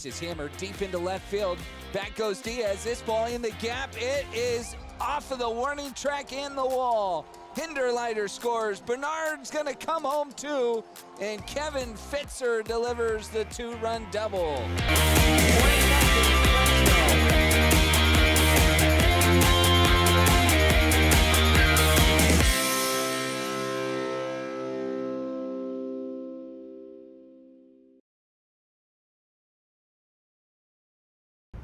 This is hammered deep into left field. Back goes Diaz. This ball in the gap. It is off of the warning track and the wall. Hinderleiter scores. Bernard's going to come home too. And Kevin Fitzer delivers the 2-run double.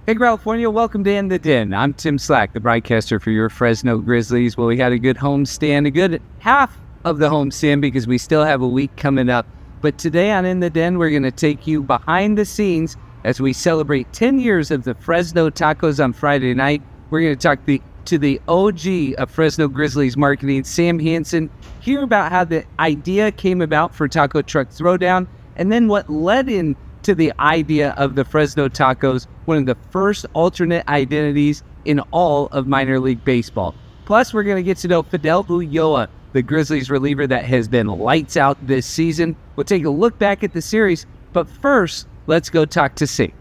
Hey California, welcome to In the Den. I'm Tim Slack, the broadcaster for your Fresno Grizzlies. Well, we had a good homestand, a good half of the homestand because we still have a week coming up. But today on In the Den, we're going to take you behind the scenes as we celebrate 10 years of the Fresno Tacos on Friday night. We're going to talk to the OG of Fresno Grizzlies marketing, Sam Hansen, hear about how the idea came about for Taco Truck Throwdown, and then what led into the idea of the Fresno Tacos, one of the first alternate identities in all of minor league baseball. Plus, we're going to get to know Fidel, Ulloa, the Grizzlies reliever that has been lights out this season. We'll take a look back at the series, but first, let's go talk to C.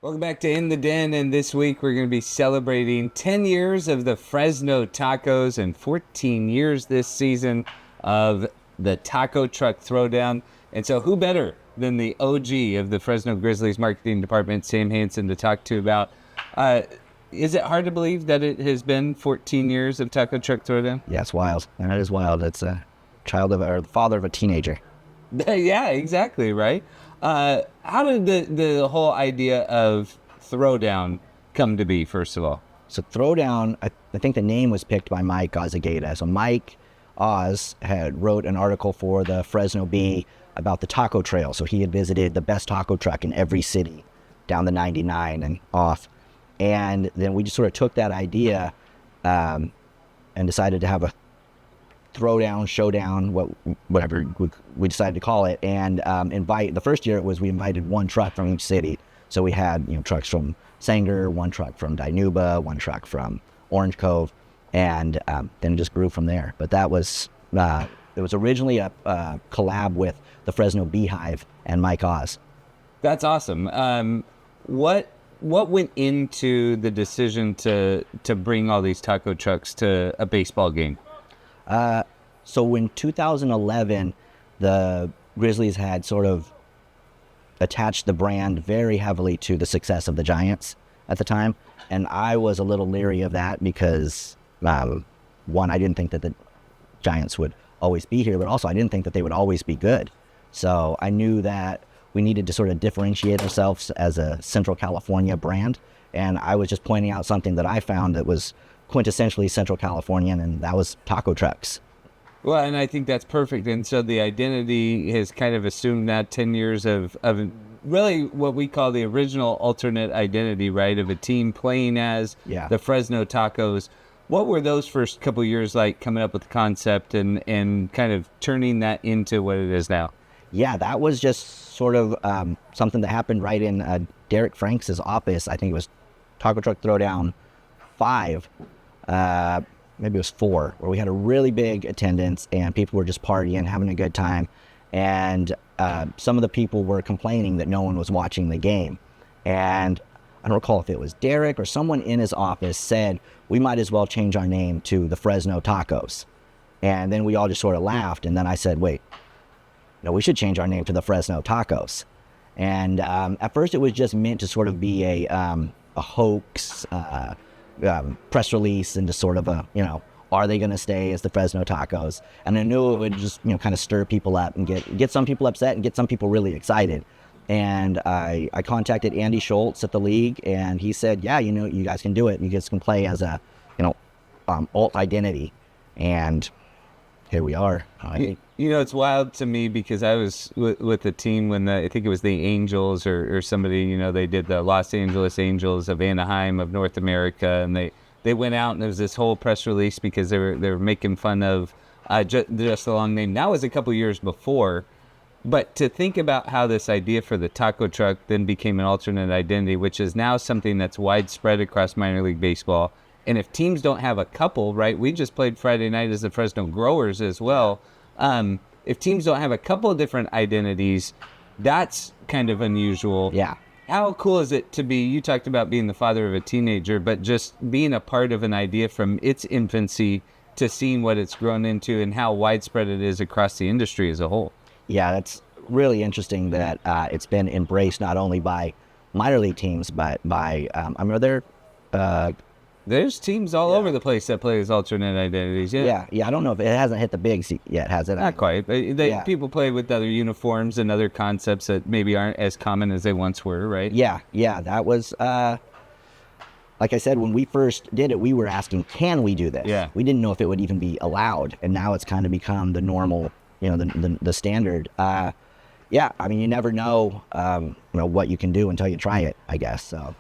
Welcome back to In the Den, and this week we're going to be celebrating 10 years of the Fresno Tacos and 14 years this season of the Taco Truck Throwdown. And so who better than the OG of the Fresno Grizzlies marketing department, Sam Hansen, to talk to about. Is it hard to believe that it has been 14 years of Taco Truck Throwdown? Yeah, it's wild. And it is wild. It's a father of a teenager. Yeah, exactly, right? How did the whole idea of Throwdown come to be, first of all? So Throwdown, I think the name was picked by Mike Ozagata. So Mike Oz had wrote an article for the Fresno Bee about the taco trail. So he had visited the best taco truck in every city down the 99 and off. And then we just sort of took that idea and decided to have a throwdown, showdown, whatever we decided to call it, and invite. The first year we invited one truck from each city. So we had trucks from Sanger, one truck from Dinuba, one truck from Orange Cove, and then it just grew from there. But that was it was originally a collab with the Fresno Beehive and Mike Oz. That's awesome. What went into the decision to bring all these taco trucks to a baseball game? So in 2011, the Grizzlies had sort of attached the brand very heavily to the success of the Giants at the time. And I was a little leery of that because, one, I didn't think that the Giants would always be here, but also I didn't think that they would always be good. So I knew that we needed to sort of differentiate ourselves as a Central California brand. And I was just pointing out something that I found that was quintessentially Central Californian, and that was taco trucks. Well, and I think that's perfect. And so the identity has kind of assumed that 10 years of really what we call the original alternate identity, right, of a team playing as the Fresno Tacos. What were those first couple of years like, coming up with the concept and kind of turning that into what it is now? Yeah, that was just sort of something that happened right in Derek Franks' office. I think it was Taco Truck Throwdown 5. Maybe it was 4, where we had a really big attendance and people were just partying, having a good time. And some of the people were complaining that no one was watching the game. And I don't recall if it was Derek or someone in his office said, we might as well change our name to the Fresno Tacos. And then we all just sort of laughed. And then I said, wait, no, we should change our name to the Fresno Tacos. And at first it was just meant to sort of be a hoax, press release, and just sort of are they going to stay as the Fresno Tacos? And I knew it would just kind of stir people up and get some people upset and get some people really excited. And I contacted Andy Schultz at the league, and he said, yeah, you guys can do it. You guys can play as a alt identity. And here we are. It's wild to me because I was with the team when I think it was the Angels or somebody, they did the Los Angeles Angels of Anaheim of North America, and they went out and there was this whole press release because they were making fun of just the long name. That was a couple years before, but to think about how this idea for the taco truck then became an alternate identity, which is now something that's widespread across minor league baseball. And if teams don't have a couple, right? We just played Friday night as the Fresno Growers as well. If teams don't have a couple of different identities, That's kind of unusual. Yeah. How cool is it to be, you talked about being the father of a teenager, but just being a part of an idea from its infancy to seeing what it's grown into and how widespread it is across the industry as a whole? Yeah, that's really interesting that it's been embraced not only by minor league teams, but by, I mean, there's teams all over the place that play as alternate identities. Yeah. I don't know if it hasn't hit the bigs yet, has it? Not quite. People play with other uniforms and other concepts that maybe aren't as common as they once were, right? Yeah. That was, like I said, when we first did it, we were asking, can we do this? Yeah. We didn't know if it would even be allowed, and now it's kind of become the normal, the standard. Yeah, I mean, you never know, what you can do until you try it, I guess. So.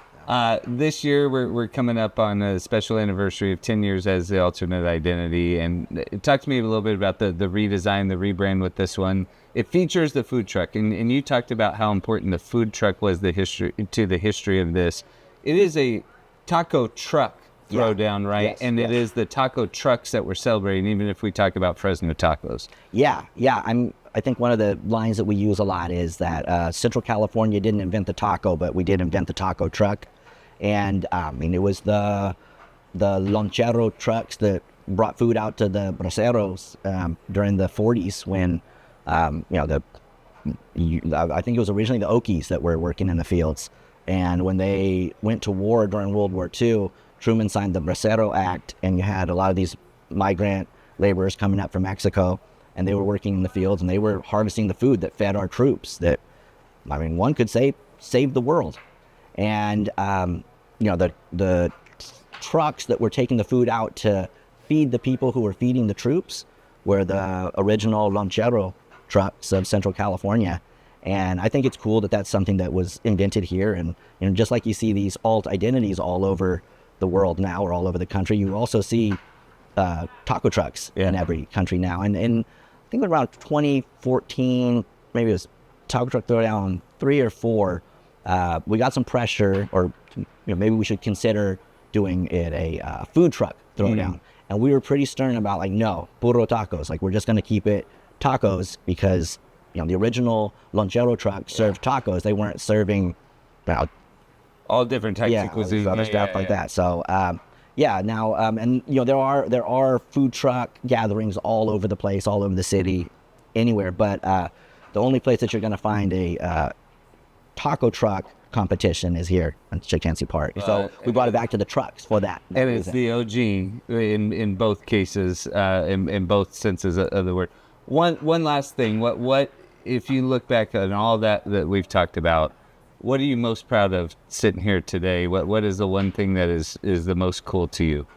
This year, we're coming up on a special anniversary of 10 years as the alternate identity. And talk to me a little bit about the redesign, the rebrand with this one. It features the food truck. And you talked about how important the food truck was to the history of this. It is a taco truck throwdown, right? Yes, and it is the taco trucks that we're celebrating, even if we talk about Fresno tacos. Yeah. I think one of the lines that we use a lot is that Central California didn't invent the taco, but we did invent the taco truck. And it was the lonchero trucks that brought food out to the braceros during the 40s when, I think it was originally the Okies that were working in the fields. And when they went to war during World War II, Truman signed the Bracero Act, and you had a lot of these migrant laborers coming up from Mexico, and they were working in the fields, and they were harvesting the food that fed our troops that, one could say saved the world. And, the trucks that were taking the food out to feed the people who were feeding the troops were the original lonchero trucks of Central California. And I think it's cool that that's something that was invented here. And, just like you see these alt identities all over the world now, or all over the country, you also see taco trucks in every country now. And I think around 2014, maybe it was Taco Truck Throwdown 3 or 4, we got some pressure, or maybe we should consider doing it a food truck throwdown. And we were pretty stern about no, puro tacos. We're just going to keep it tacos because, the original lonchero truck served tacos. They weren't serving, all different types of cuisine, other stuff like that. So, now, and there are food truck gatherings all over the place, all over the city, anywhere. But the only place that you're going to find a taco truck competition is here at Chicancy Park. So we brought it back to the trucks for that. And it's the OG in both cases, in both senses of the word. One last thing. What if you look back on all that we've talked about, what are you most proud of sitting here today? What is the one thing that is the most cool to you?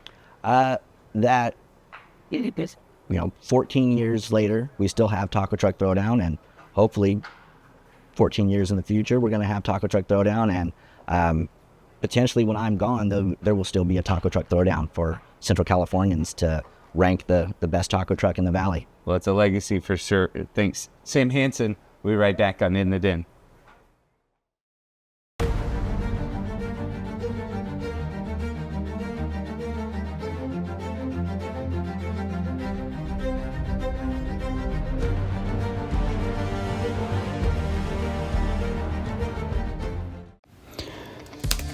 That 14 years later, we still have Taco Truck Throwdown, and hopefully 14 years in the future, we're going to have Taco Truck Throwdown, and potentially when I'm gone, there will still be a Taco Truck Throwdown for Central Californians to rank the best taco truck in the valley. Well, it's a legacy for sure. Thanks. Sam Hansen, we'll be right back on In the Den.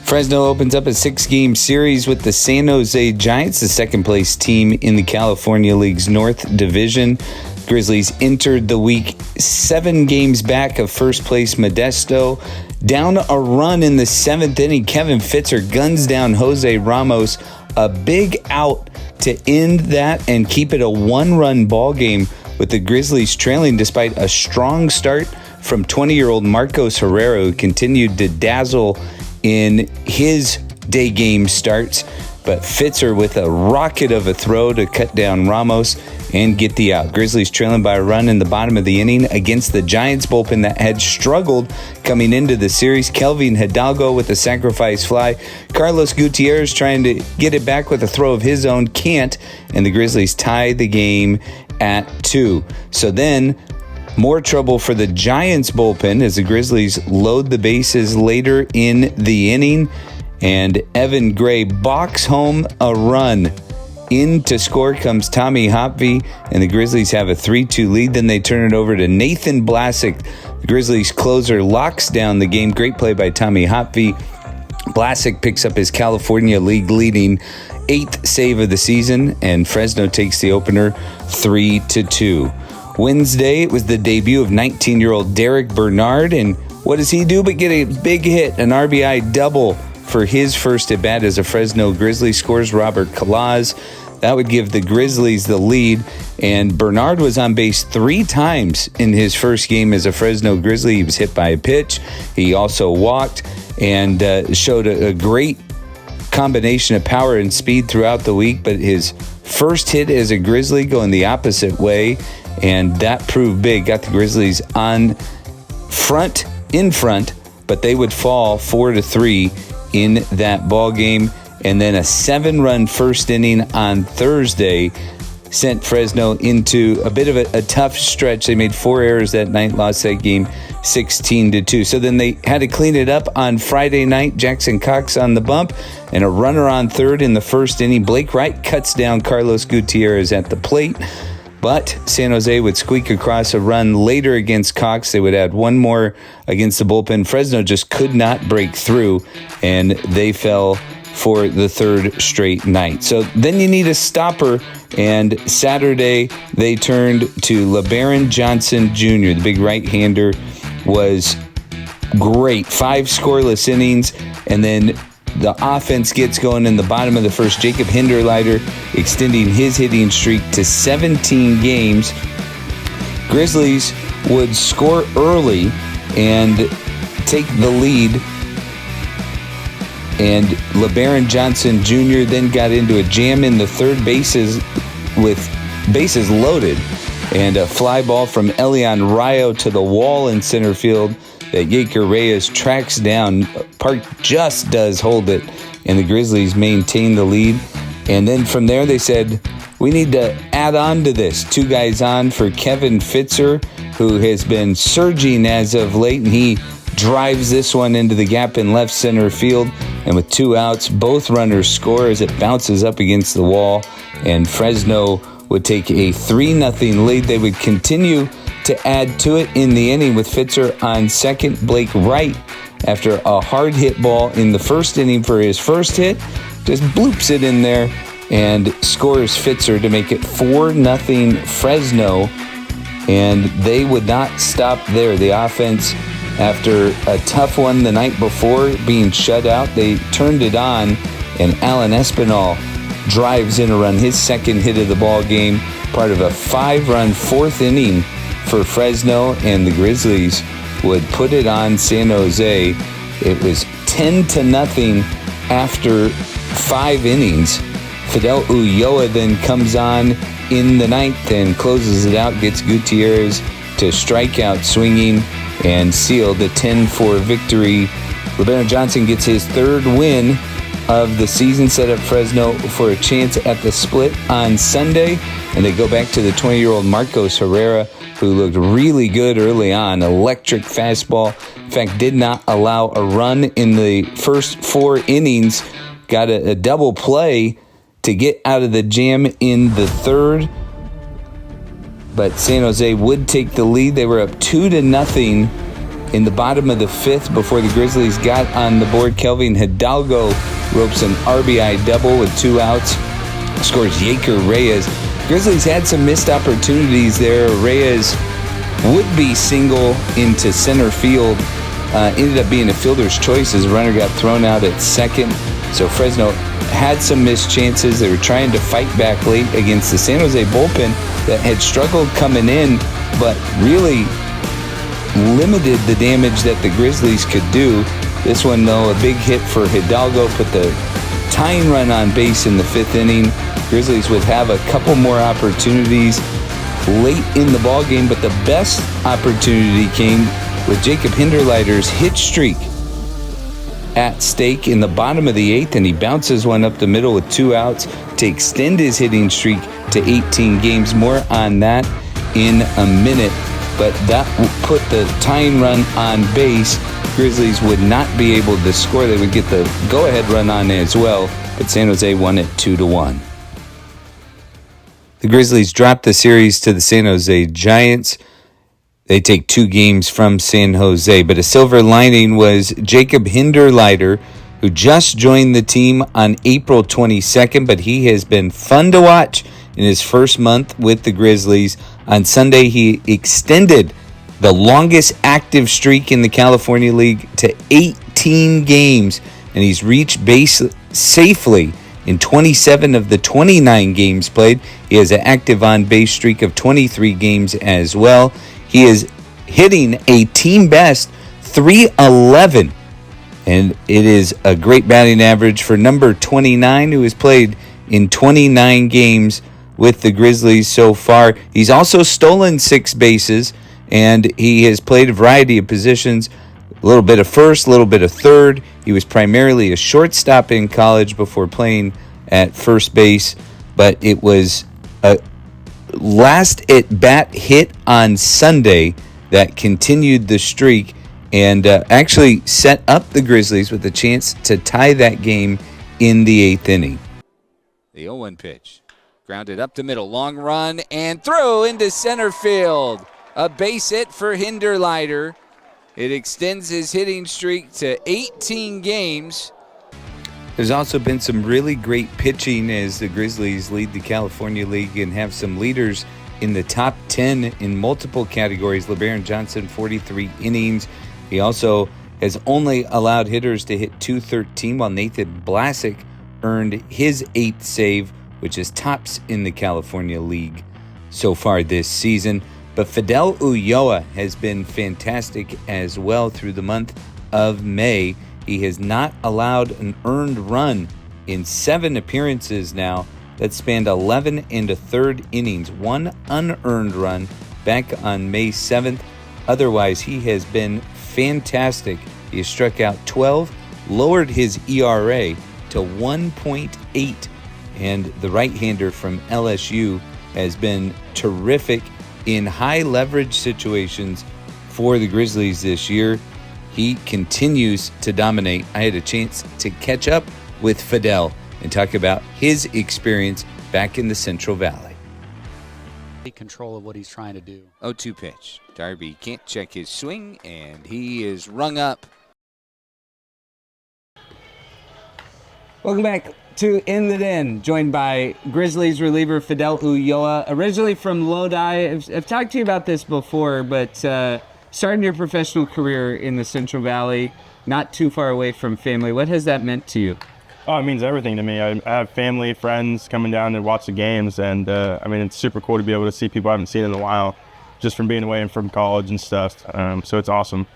Fresno opens up a 6-game series with the San Jose Giants, the second-place team in the California League's North Division. Grizzlies entered the week 7 games back of first-place Modesto. Down a run in the 7th inning, Kevin Fitzer guns down Jose Ramos. A big out to end that and keep it a 1-run ball game, with the Grizzlies trailing despite a strong start from 20-year-old Marcos Herrera, who continued to dazzle in his day game starts. But Fitzer with a rocket of a throw to cut down Ramos and get the out. Grizzlies trailing by a run in the bottom of the inning against the Giants bullpen that had struggled coming into the series. Kelvin Hidalgo with a sacrifice fly. Carlos Gutierrez trying to get it back with a throw of his own. Can't. And the Grizzlies tie the game at 2. So then more trouble for the Giants bullpen as the Grizzlies load the bases later in the inning. And Evan Gray box home a run. In to score comes Tommy Hopvey, and the Grizzlies have a 3-2 lead. Then they turn it over to Nathan Blasick, The Grizzlies closer locks down the game. Great play by Tommy Hotby. Vlasic picks up his California League leading 8th save of the season, and Fresno takes the opener 3-2. Wednesday, it was the debut of 19-year-old Derek Bernard, and what does he do but get a big hit, an RBI double for his first at-bat as a Fresno Grizzly, scores Robert Calaz. That would give the Grizzlies the lead, and Bernard was on base 3 times in his first game as a Fresno Grizzly. He was hit by a pitch. He also walked and showed a great combination of power and speed throughout the week, but his first hit as a Grizzly going the opposite way, and that proved big. Got the Grizzlies in front, but they would fall 4-3 in that ball game. And then a 7-run first inning on Thursday sent Fresno into a bit of a tough stretch. They made 4 errors that night, lost that game 16-2. So then they had to clean it up on Friday night. Jackson Cox on the bump and a runner on third in the first inning. Blake Wright cuts down Carlos Gutierrez at the plate. But San Jose would squeak across a run later against Cox. They would add one more against the bullpen. Fresno just could not break through, and they fell for the 3rd straight night. So then you need a stopper, and Saturday they turned to LeBaron Johnson Jr., the big right-hander, was great. 5 scoreless innings, and then the offense gets going in the bottom of the first. Jacob Hinderleiter extending his hitting streak to 17 games. Grizzlies would score early and take the lead, and LeBaron Johnson Jr. then got into a jam in the third bases with bases loaded, and a fly ball from Elian Rayo to the wall in center field that Yaker Reyes tracks down. Park just does hold it, and the Grizzlies maintain the lead. And then from there they said, we need to add on to this. 2 guys on for Kevin Fitzer, who has been surging as of late, and he drives this one into the gap in left center field. And with 2 outs, both runners score as it bounces up against the wall, and Fresno would take a 3-0 lead. They would continue to add to it in the inning with Fitzer on second. Blake Wright, after a hard hit ball in the first inning for his first hit, just bloops it in there and scores Fitzer to make it 4-0 Fresno. And they would not stop there. The offense, after a tough one the night before being shut out, they turned it on, and Alan Espinal drives in a run, his second hit of the ball game, part of a 5-run 4th inning for Fresno, and the Grizzlies would put it on San Jose. It was 10-0 after 5 innings. Fidel Ulloa then comes on in the 9th and closes it out, gets Gutierrez to strike out swinging and seal the 10-4 victory. LeBaron Johnson gets his 3rd win of the season, set up Fresno for a chance at the split on Sunday, and they go back to the 20-year-old Marcos Herrera, who looked really good early on. Electric fastball. In fact, did not allow a run in the first 4 innings. Got a double play to get out of the jam in the 3rd. But San Jose would take the lead. They were up 2-0 in the bottom of the 5th before the Grizzlies got on the board. Kelvin Hidalgo ropes an RBI double with 2 outs. Scores Yaker Reyes. Grizzlies had some missed opportunities there. Reyes would be single into center field. Ended up being a fielder's choice as the runner got thrown out at second. So Fresno had some missed chances. They were trying to fight back late against the San Jose bullpen that had struggled coming in, but really limited the damage that the Grizzlies could do. This one, though, a big hit for Hidalgo, put the tying run on base in the 5th inning. Grizzlies would have a couple more opportunities late in the ball game, but the best opportunity came with Jacob Hinderleiter's hit streak at stake in the bottom of the 8th, and he bounces one up the middle with 2 outs to extend his hitting streak to 18 games. More on that in a minute, but that put the tying run on base. Grizzlies would not be able to score. They would get the go-ahead run on as well, but San Jose won it 2-1. The Grizzlies dropped the series to the San Jose Giants. They take 2 games from San Jose, but a silver lining was Jacob Hinderleiter, who just joined the team on April 22nd, but he has been fun to watch in his first month with the Grizzlies. On Sunday, he extended the longest active streak in the California League to 18 games, and he's reached base safely in 27 of the 29 games played. He has an active on-base streak of 23 games as well. He is hitting a team best .311, and it is a great batting average for number 29, who has played in 29 games with the Grizzlies so far. He's also stolen 6 bases, and he has played a variety of positions, a little bit of first, a little bit of third. He was primarily a shortstop in college before playing at first base, but it was a last at-bat hit on Sunday that continued the streak and actually set up the Grizzlies with a chance to tie that game in the 8th inning. The 0-1 pitch. Grounded up the middle. Long run and throw into center field. A base hit for Hinderleiter. It extends his hitting streak to 18 games. There's also been some really great pitching as the Grizzlies lead the California League and have some leaders in the top 10 in multiple categories. LeBaron Johnson, 43 innings. He also has only allowed hitters to hit .213, while Nathan Blasek earned his 8th save, which is tops in the California League so far this season. But Fidel Ulloa has been fantastic as well through the month of May. He has not allowed an earned run in 7 appearances now that spanned 11 and a third innings. 1 unearned run back on May 7th. Otherwise, he has been fantastic. He has struck out 12, lowered his ERA to 1.8, and the right-hander from LSU has been terrific in high leverage situations for the Grizzlies this year. He continues to dominate. I had a chance to catch up with Fidel and talk about his experience back in the Central Valley. Control of what he's trying to do. 0-2 pitch. Darby can't check his swing, and he is rung up. Welcome back to In the Den, joined by Grizzlies reliever Fidel Ulloa, originally from Lodi. I've talked to you about this before, but starting your professional career in the Central Valley, not too far away from family, what has that meant to you? Oh, it means everything to me. I have family, friends coming down and watch the games, and it's super cool to be able to see people I haven't seen in a while, just from being away and from college and stuff. So it's awesome.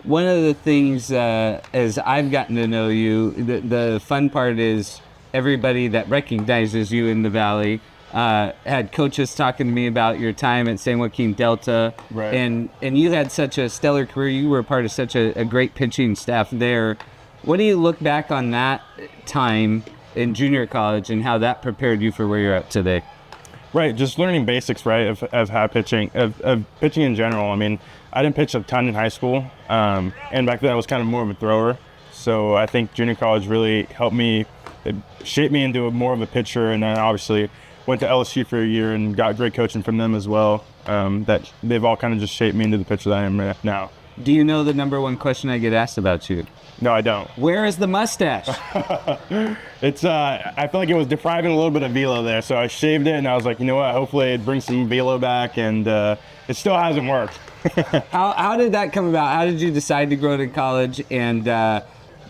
One of the things, as I've gotten to know you, the fun part is everybody that recognizes you in the Valley had coaches talking to me about your time at San Joaquin Delta, right. and you had such a stellar career. You were a part of such a great pitching staff there. What do you look back on that time in junior college and how that prepared you for where you're at today? Right, just learning basics, right, of how pitching, of pitching in general. I mean, I didn't pitch a ton in high school, and back then I was kind of more of a thrower. So I think junior college really helped me, it shaped me into more of a pitcher, and then obviously went to LSU for a year and got great coaching from them as well. That they've all kind of just shaped me into the pitcher that I am now. Do you know the number one question I get asked about you? No, I don't. Where is the mustache? It's I feel like it was depriving a little bit of velo there, so I shaved it, and I was like, you know what, hopefully it brings some velo back, and it still hasn't worked. How did that come about? How did you decide to grow it in college? And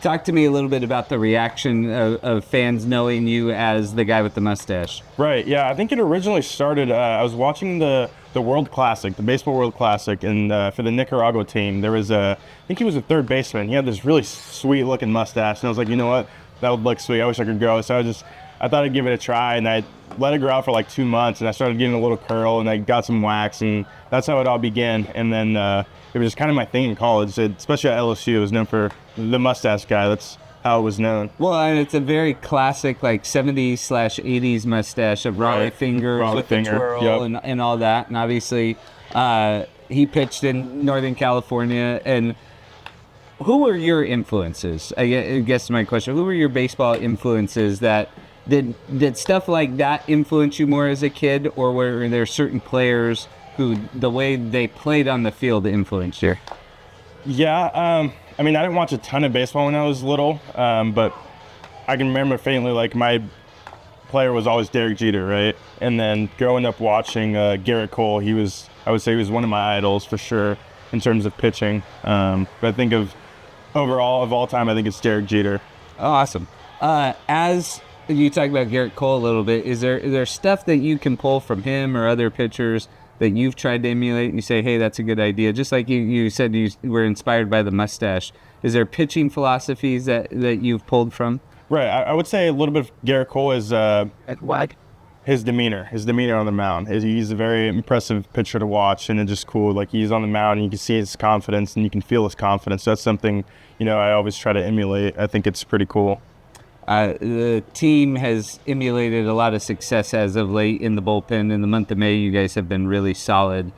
talk to me a little bit about the reaction of fans knowing you as the guy with the mustache. Right, yeah, I think it originally started, I was watching the World Classic, the Baseball World Classic, and for the Nicaragua team, there was I think he was a third baseman. He had this really sweet looking mustache, and I was like, you know what, that would look sweet. I wish I could grow it. So I thought I'd give it a try, and I let it grow out for like 2 months, and I started getting a little curl, and I got some wax, and that's how it all began. And then it was just kind of my thing in college, especially at LSU. It was known for the mustache guy. That's how it was known. Well, and it's a very classic, like 70s/80s mustache of Raleigh fingers with the twirl and all that. And obviously, he pitched in Northern California. And who were your influences? I guess my question: who were your baseball influences that did stuff like that influence you more as a kid, or were there certain players who the way they played on the field influenced you? Yeah, I mean, I didn't watch a ton of baseball when I was little, but I can remember faintly, like, my player was always Derek Jeter, right? And then growing up watching Garrett Cole, I would say he was one of my idols for sure in terms of pitching. But I think of overall, of all time, I think it's Derek Jeter. Oh, awesome. As you talk about Garrett Cole a little bit, is there stuff that you can pull from him or other pitchers that you've tried to emulate and you say, hey, that's a good idea? Just like you said you were inspired by the mustache. Is there pitching philosophies that you've pulled from? Right. I would say a little bit of Garrett Cole is What? his demeanor on the mound. He's a very impressive pitcher to watch, and it's just cool. Like, he's on the mound and you can see his confidence and you can feel his confidence. So that's something, I always try to emulate. I think it's pretty cool. The team has emulated a lot of success as of late in the bullpen. In the month of May, you guys have been really solid.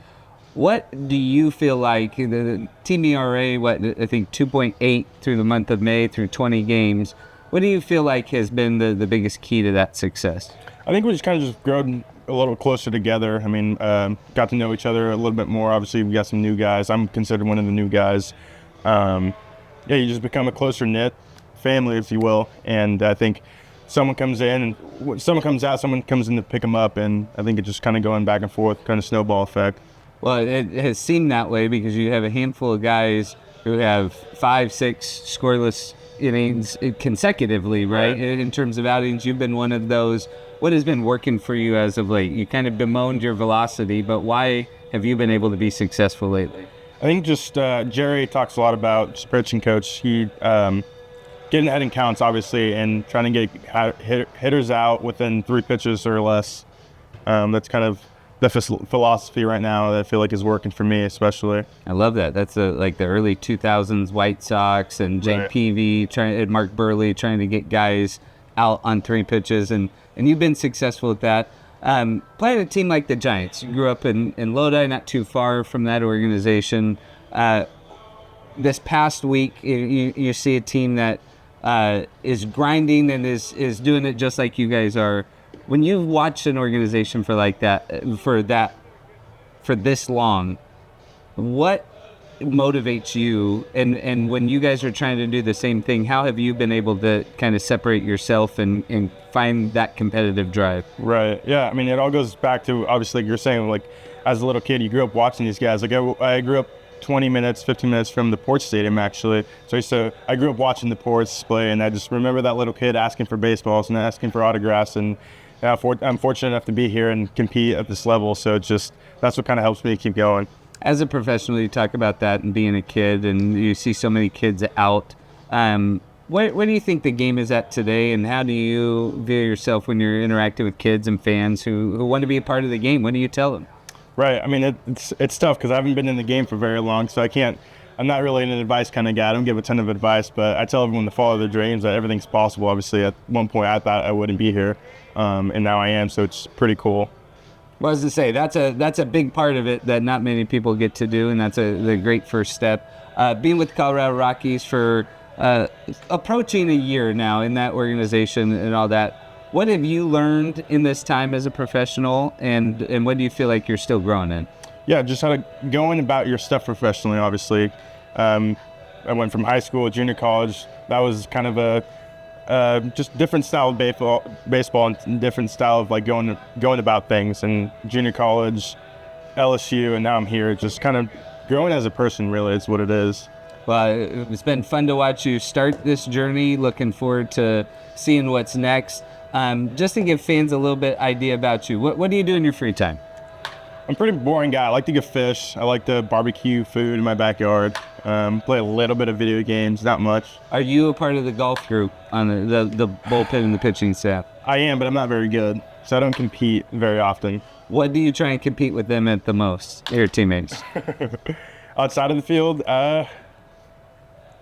What do you feel like the team ERA, I think 2.8 through the month of May through 20 games. What do you feel like has been the biggest key to that success? I think we just kind of just grown a little closer together. I mean, got to know each other a little bit more. Obviously, we got some new guys. I'm considered one of the new guys. You just become a closer knit family, if you will. And I think someone comes in and someone comes out, someone comes in to pick them up, and I think it's just kind of going back and forth, kind of snowball effect. Well, it has seemed that way because you have a handful of guys who have 5, 6 scoreless innings consecutively, right? In terms of outings, you've been one of those. What has been working for you as of late? You kind of bemoaned your velocity, but why have you been able to be successful lately? I think just Jerry talks a lot about just pitching coach. He getting ahead in counts, obviously, and trying to get hitters out within 3 pitches or less. That's kind of the philosophy right now that I feel like is working for me, especially. I love that. That's like the early 2000s White Sox and Jake Peavy and Mark Burley trying to get guys out on 3 pitches, and you've been successful at that. Playing a team like the Giants, you grew up in Lodi, not too far from that organization. This past week, you see a team that is grinding and is doing it just like you guys are. When you've watched an organization for this long, what motivates you? And when you guys are trying to do the same thing, how have you been able to kind of separate yourself and find that competitive drive? Right. Yeah. I mean, it all goes back to, obviously, like you're saying, like, as a little kid, you grew up watching these guys. Like, I grew up 20 minutes, 15 minutes from the Ports Stadium, actually. So I grew up watching the Ports play, and I just remember that little kid asking for baseballs and asking for autographs. And I'm fortunate enough to be here and compete at this level. So that's what kind of helps me keep going. As a professional, you talk about that and being a kid, and you see so many kids out. Where do you think the game is at today, and how do you view yourself when you're interacting with kids and fans who want to be a part of the game? What do you tell them? Right. I mean, it's tough because I haven't been in the game for very long, so I'm not really an advice kind of guy. I don't give a ton of advice, but I tell everyone to follow their dreams, that everything's possible. Obviously, at one point I thought I wouldn't be here, and now I am, so it's pretty cool. Well, as I say, that's a big part of it that not many people get to do, and that's the great first step. Being with Colorado Rockies for approaching a year now in that organization and all that, what have you learned in this time as a professional, and what do you feel like you're still growing in? Yeah, just how to going about your stuff professionally, obviously. I went from high school to junior college. That was kind of a just different style of baseball and different style of like going about things. And junior college, LSU, and now I'm here. Just kind of growing as a person, really, is what it is. Well, it's been fun to watch you start this journey. Looking forward to seeing what's next. Just to give fans a little bit idea about you, what do you do in your free time? I'm a pretty boring guy. I like to go fish. I like to barbecue food in my backyard. Play a little bit of video games, not much. Are you a part of the golf group on the bullpen and the pitching staff? I am, but I'm not very good, so I don't compete very often. What do you try and compete with them at the most, your teammates? Outside of the field,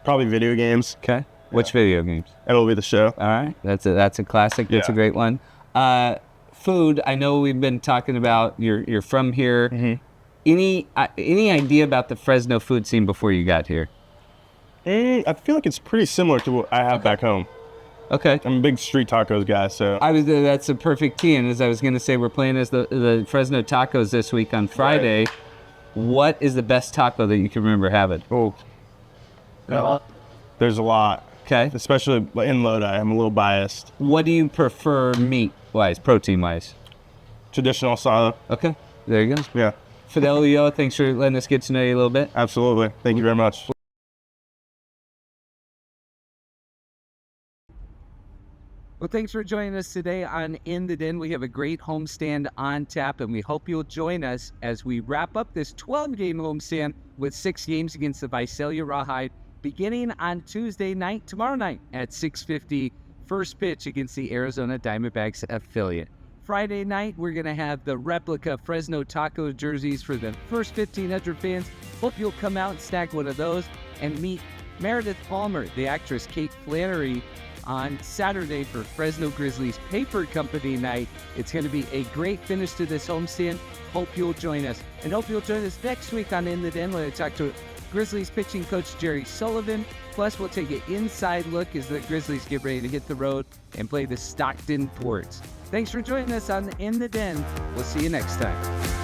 probably video games. Okay. Which video games? It'll be the show. All right. That's a classic. That's a great one. Food, I know we've been talking about you're from here. Mm-hmm. Any idea about the Fresno food scene before you got here? I feel like it's pretty similar to what I have back home. Okay. I'm a big street tacos guy, so That's a perfect tee. And as I was going to say, we're playing as the Fresno Tacos this week on Friday. Right. What is the best taco that you can remember having? oh, there's a lot. Okay. Especially in Lodi. I'm a little biased. What do you prefer meat-wise, protein-wise? Traditional solid. Okay. There you go. Yeah, Fidel, Ulloa, thanks for letting us get to know you a little bit. absolutely. Thank you very much. Well, thanks for joining us today on In the Den. We have a great homestand on tap, and we hope you'll join us as we wrap up this 12-game homestand with 6 games against the Visalia Rawhide, beginning on Tuesday night, tomorrow night at 6:50, first pitch against the Arizona Diamondbacks affiliate. Friday night, we're going to have the replica Fresno Taco jerseys for the first 1,500 fans. Hope you'll come out and snag one of those and meet Meredith Palmer, the actress Kate Flannery, on Saturday for Fresno Grizzlies Paper Company night. It's going to be a great finish to this homestand. Hope you'll join us. And hope you'll join us next week on In the Den when I talk to Grizzlies pitching coach Jerry Sullivan. Plus, we'll take an inside look as the Grizzlies get ready to hit the road and play the Stockton Ports. Thanks for joining us on In the Den. We'll see you next time.